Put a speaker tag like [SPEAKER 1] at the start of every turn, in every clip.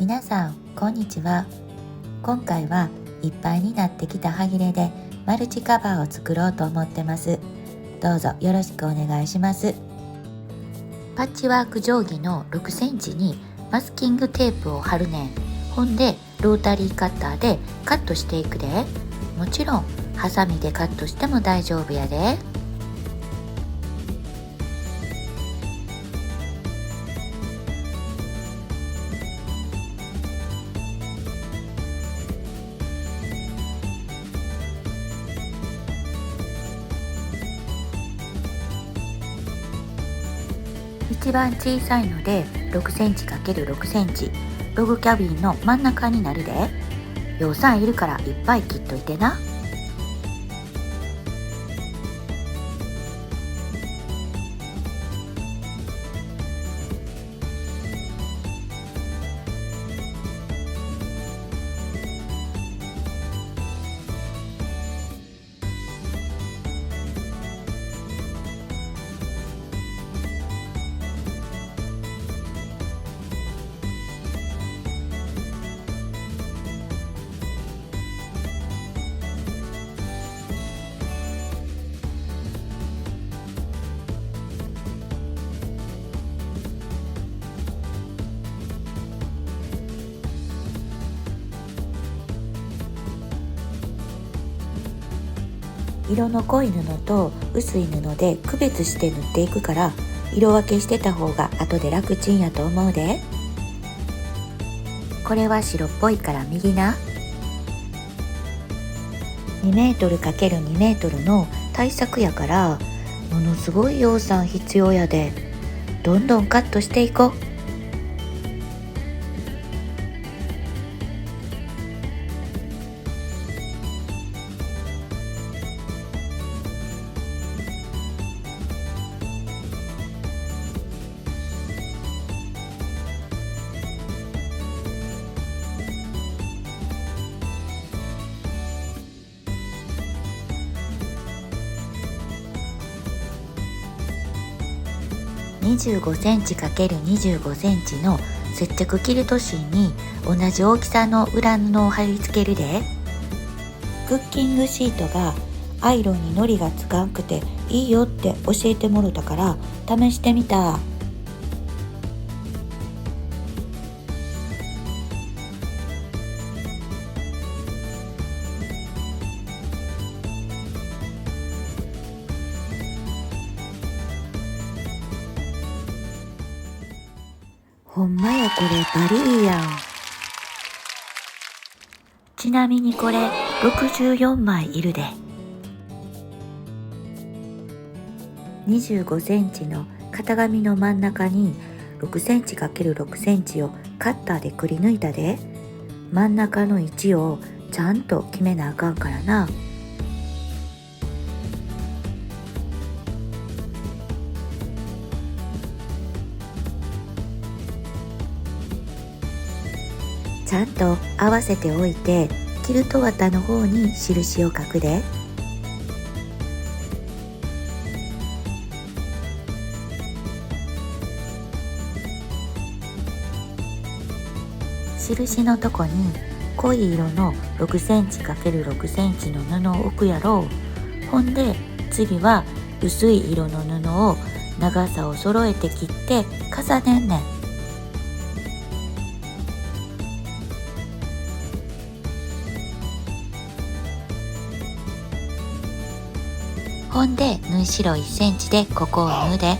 [SPEAKER 1] 皆さんこんにちは。今回はいっぱいになってきた端切れでマルチカバーを作ろうと思ってます。どうぞよろしくお願いします。パッチワーク定規の6センチにマスキングテープを貼るねん。ほんでロータリーカッターでカットしていくで。もちろんハサミでカットしても大丈夫やで。一番小さいので6センチ ×6 センチ、ログキャビンの真ん中になるで。予算いるからいっぱい切っといてな。色の濃い布と薄い布で区別して塗っていくから、色分けしてた方が後で楽ちんやと思うで。これは白っぽいから右な。2m×2mの大作やからものすごい予算必要やで。どんどんカットしていこう。25センチ ×25 センチの接着キルト芯に同じ大きさの裏布を貼り付けるで。クッキングシートがアイロンにのりがつかんくていいよって教えてもろたから試してみた。ほんまや、これバリいいやん。ちなみにこれ64枚いるで。25センチの型紙の真ん中に6センチ ×6 センチをカッターでくり抜いたで。真ん中の位置をちゃんと決めなあかんからな。ちゃんと合わせておいて、キルト綿の方に印を書くで。印のとこに濃い色の6センチ ×6 センチの布を置くやろう。ほんで次は薄い色の布を長さを揃えて切って重ねんねん。ほんで縫い代1センチでここを縫うで。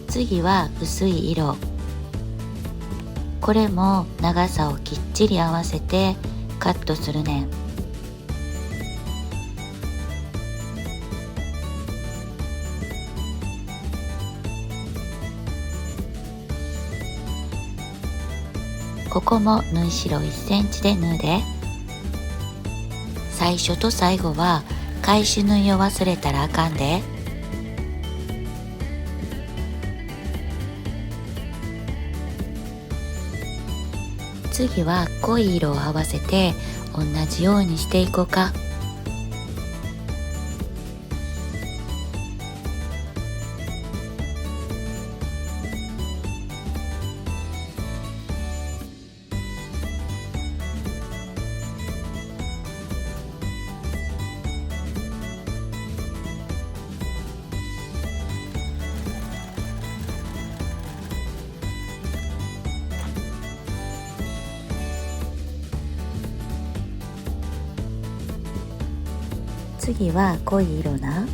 [SPEAKER 1] 次は薄い色。これも長さをきっちり合わせてカットするねん。ここも縫い代1センチで縫うで。最初と最後は返し縫いを忘れたらあかんで。次は濃い色を合わせて同じようにしていこうか。次は濃い色な。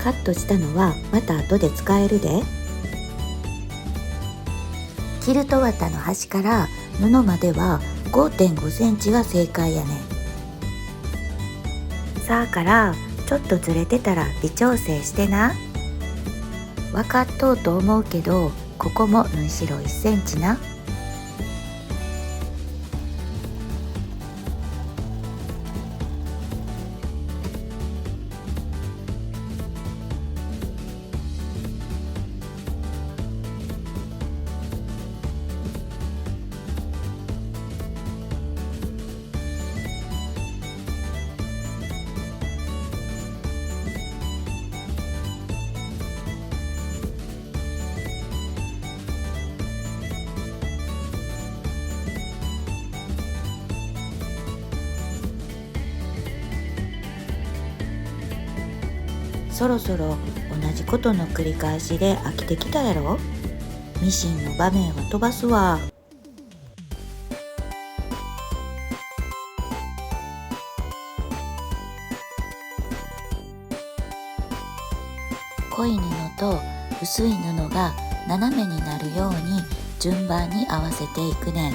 [SPEAKER 1] カットしたのはまた後で使えるで。キルト綿の端から布までは 5.5 センチが正解やねん。さあからちょっとずれてたら微調整してな。分かっとうと思うけど、ここも縫い代1センチな。そろそろ同じことの繰り返しで飽きてきたやろ。ミシンの場面は飛ばすわ。濃い布と薄い布が斜めになるように順番に合わせていくねん。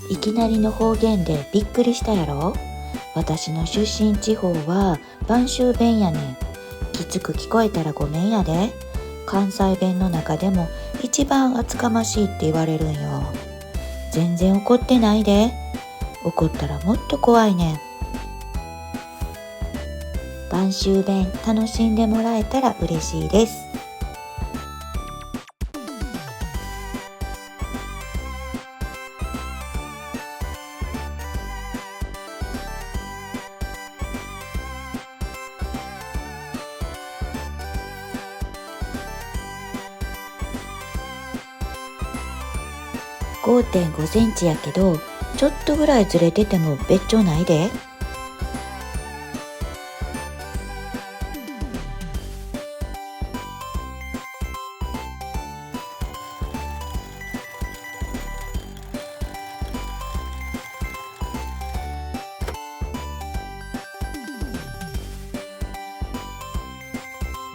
[SPEAKER 1] いきなりの方言でびっくりしたやろ。私の出身地方は播州弁やねん。きつく聞こえたらごめんやで。関西弁の中でも一番厚かましいって言われるんよ。全然怒ってないで。怒ったらもっと怖いねん。播州弁楽しんでもらえたら嬉しいです。5.5 センチやけど、ちょっとぐらいずれてても別調ないで。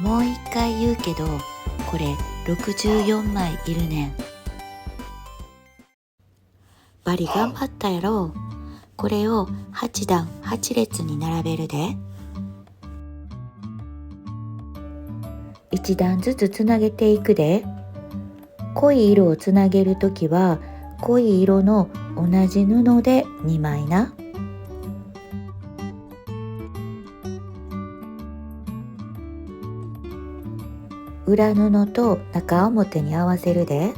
[SPEAKER 1] もう一回言うけど、これ64枚いるねん。バリ頑張ったやろ。これを8段8列に並べるで。1段ずつつなげていくで。濃い色をつなげるときは濃い色の同じ布で2枚な。裏布と中表に合わせるで。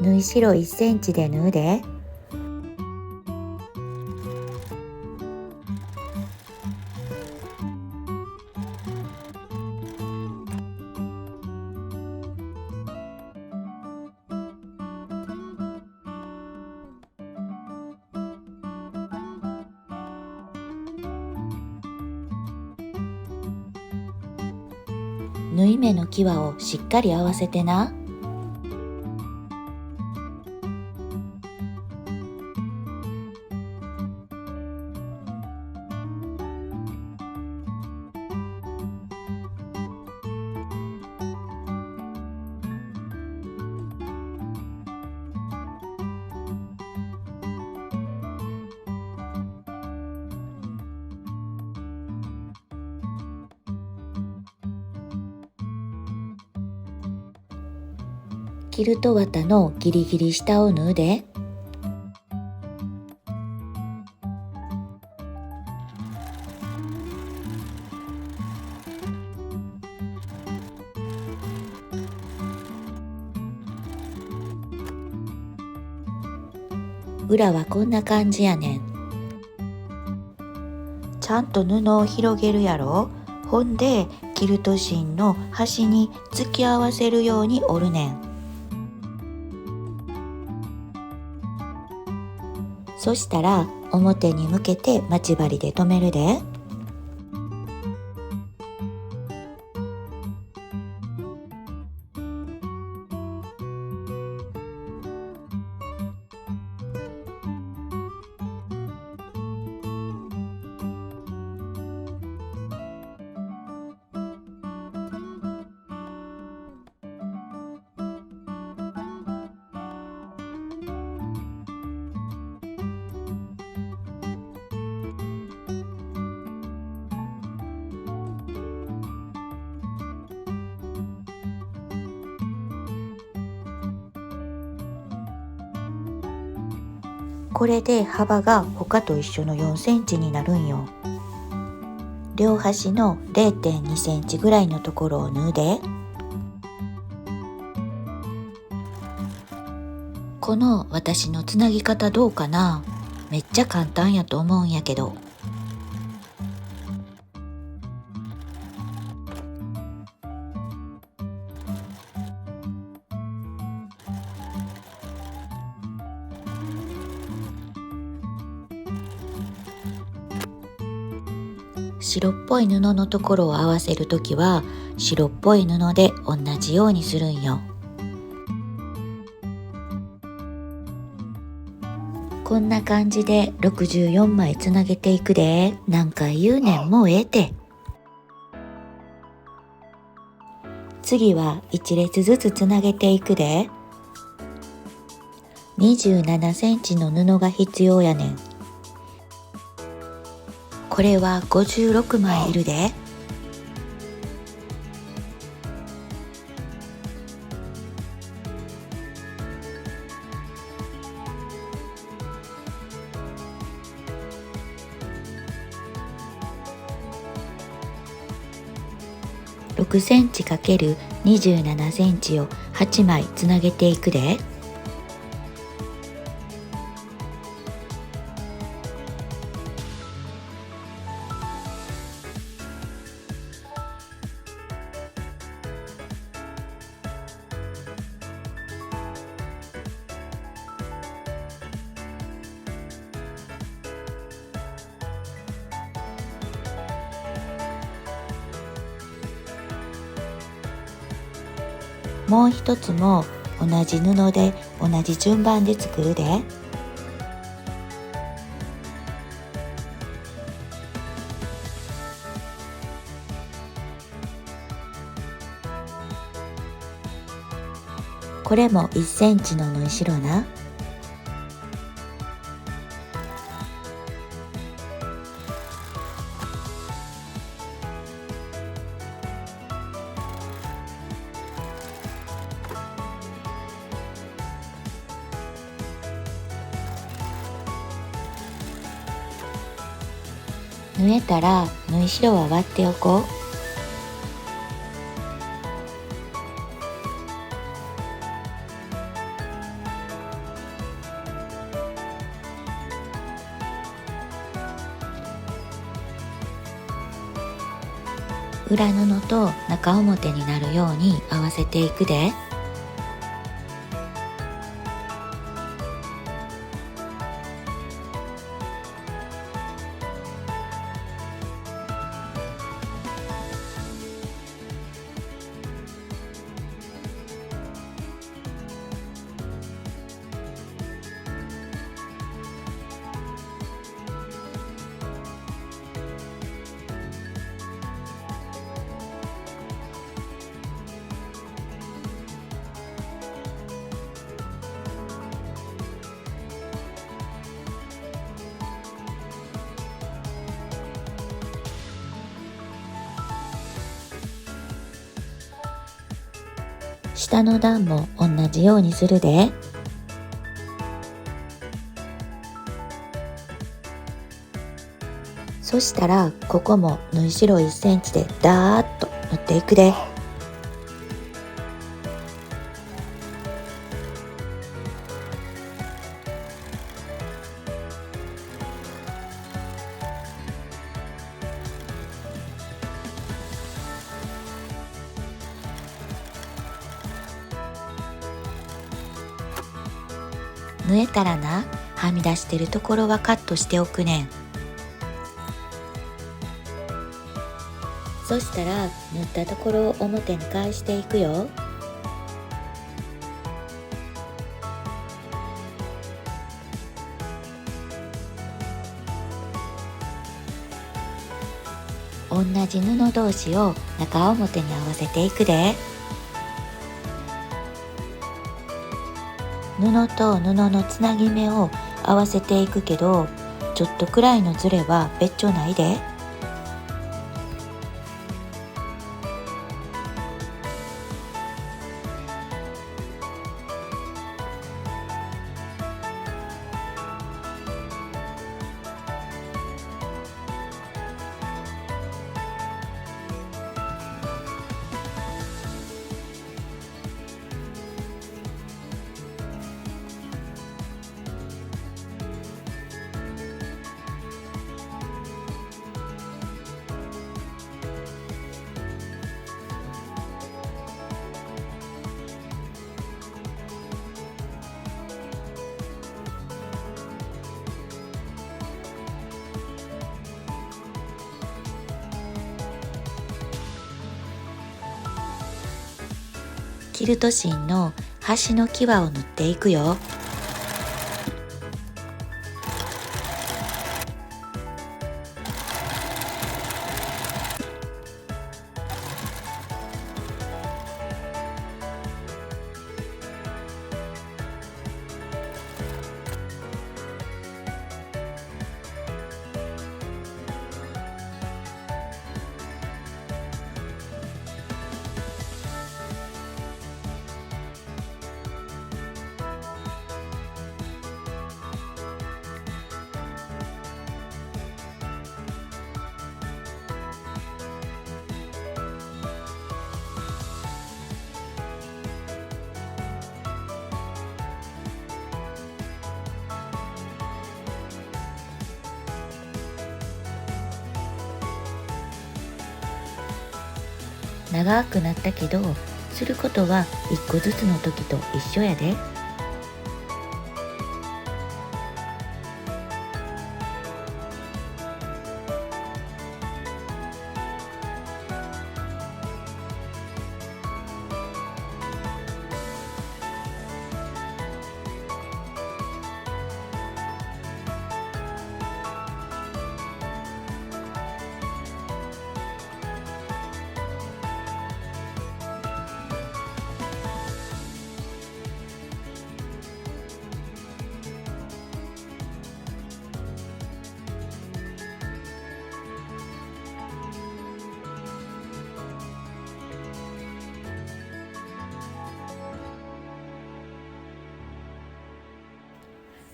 [SPEAKER 1] 縫い代1センチで縫うで。縫い目の際をしっかり合わせてな。キルト綿のギリギリ下を縫うで。裏はこんな感じやねん。ちゃんと布を広げるやろ。ほんでキルト芯の端に突き合わせるように折るねん。そしたら表に向けて待ち針で留めるで。これで幅が他と一緒の4センチになるんよ。両端の 0.2 センチぐらいのところを縫うで。この私のつなぎ方どうかな？めっちゃ簡単やと思うんやけど。白っぽい布のところを合わせるときは白っぽい布で同じようにするんよ。こんな感じで64枚つなげていくで。何回言うねん、もうええて。次は1列ずつつなげていくで。27センチの布が必要やねん。これは56枚いるで。6センチ ×27 センチを8枚つなげていくで。もう一つも同じ布で同じ順番で作るで。これも1センチの縫い代な。縫えたら縫い代は割っておこう。裏布と中表になるように合わせていくで。下の段も同じようにするで。そしたらここも縫い代1センチでダーッと縫っていくで。縫えたらな、はみ出してるところはカットしておくねん。そしたら縫ったところを表に返していくよ。同じ布同士を中表に合わせていくで。布と布のつなぎ目を合わせていくけど、ちょっとくらいのズレは別調ないで。キルト芯の端の際を縫っていくよ。長くなったけど、することは1個ずつの時と一緒やで。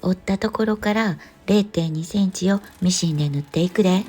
[SPEAKER 1] 折ったところから 0.2 センチをミシンで縫っていくで。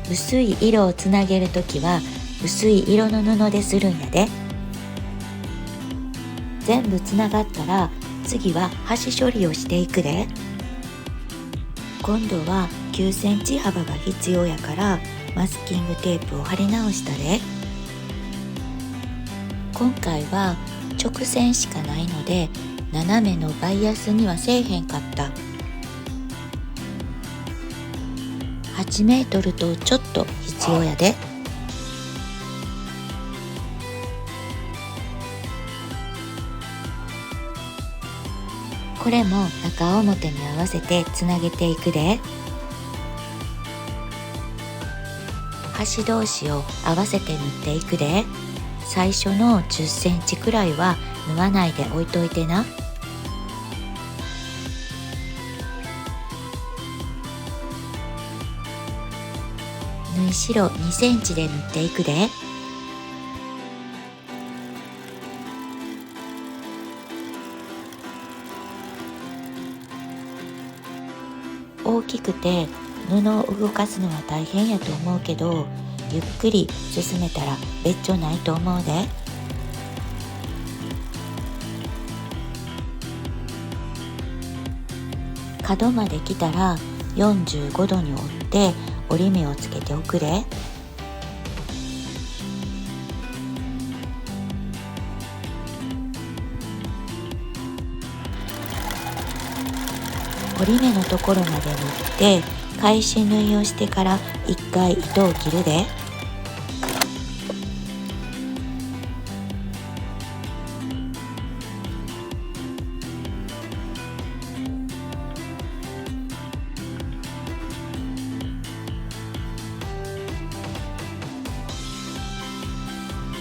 [SPEAKER 1] 薄い色をつなげるときは薄い色の布でするんやで。全部つながったら次は端処理をしていくで。今度は9センチ幅が必要やからマスキングテープを貼り直したで。今回は直線しかないので斜めのバイアスにはせえへんかった。8メートルとちょっと必要やで。これも中表に合わせてつなげていくで。端同士を合わせて縫っていくで。最初の10センチくらいは縫わないで置いといてな。縫い代2センチで縫っていくで。大きくて布を動かすのは大変やと思うけど、ゆっくり進めたら別状ないと思うで。角まで来たら45度に折って折り目をつけておくで。折り目のところまで縫って返し縫いをしてから1回糸を切るで。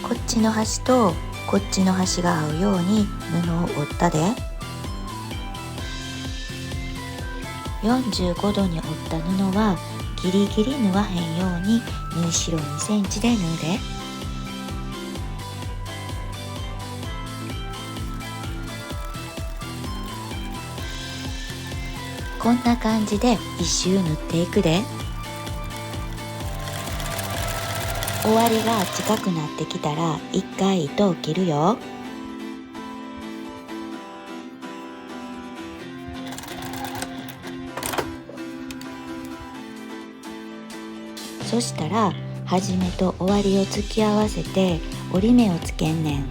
[SPEAKER 1] こっちの端とこっちの端が合うように布を折ったで。45度に折った布はギリギリ縫わへんように縫い代2センチで縫うで。こんな感じで一周縫っていくで。終わりが近くなってきたら1回糸を切るよ。そしたら始めと終わりを突き合わせて折り目をつけんねん。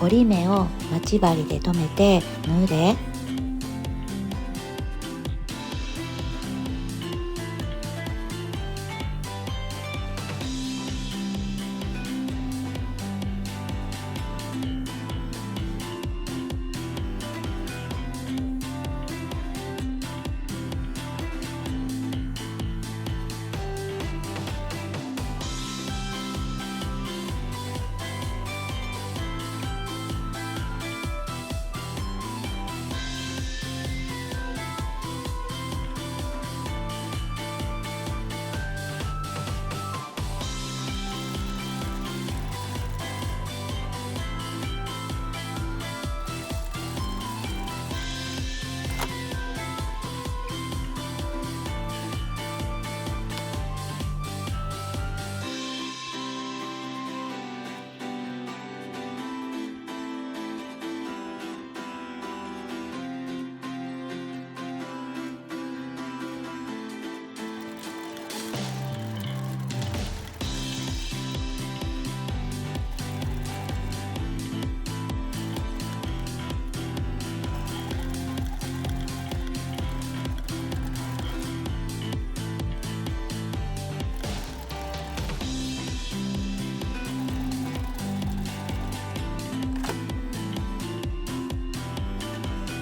[SPEAKER 1] 折り目を待ち針で留めて縫うで。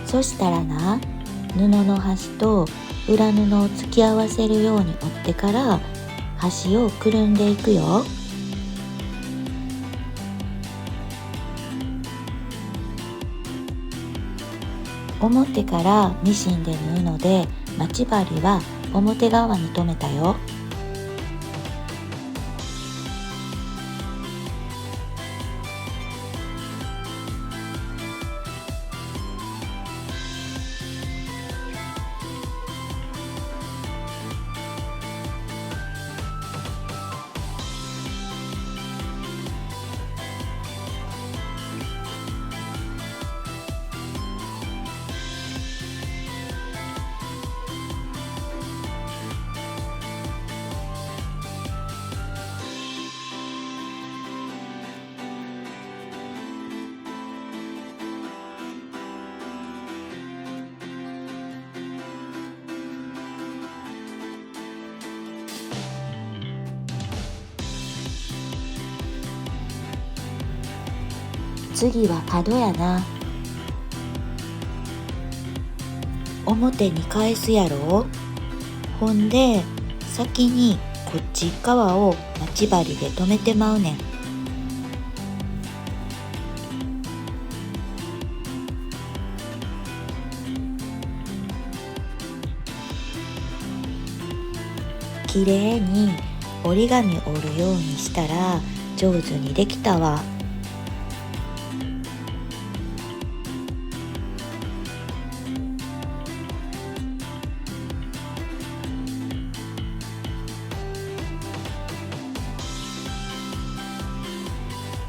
[SPEAKER 1] そしたらな、布の端と裏布を突き合わせるように折ってから端をくるんでいくよ。表からミシンで縫うので待ち針は表側に留めたよ。次は角やな。表に返すやろ。ほんで先にこっち側を待ち針で留めてまうねん。きれいに折り紙折るようにしたら上手にできたわ。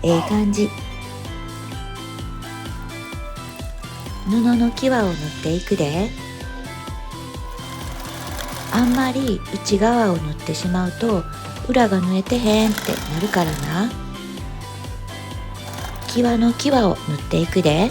[SPEAKER 1] ええ感じ。布の際を縫っていくで。あんまり内側を縫ってしまうと裏が縫えてへんってなるからな。際の際を縫っていくで。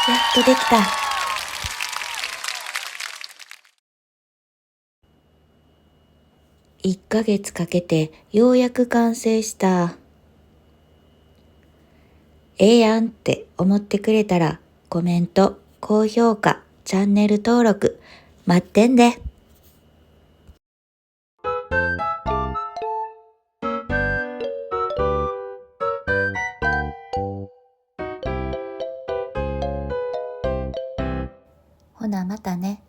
[SPEAKER 1] やっとできた。1ヶ月かけてようやく完成した。ええやんって思ってくれたらコメント、高評価、チャンネル登録待ってんで。ほなまたね。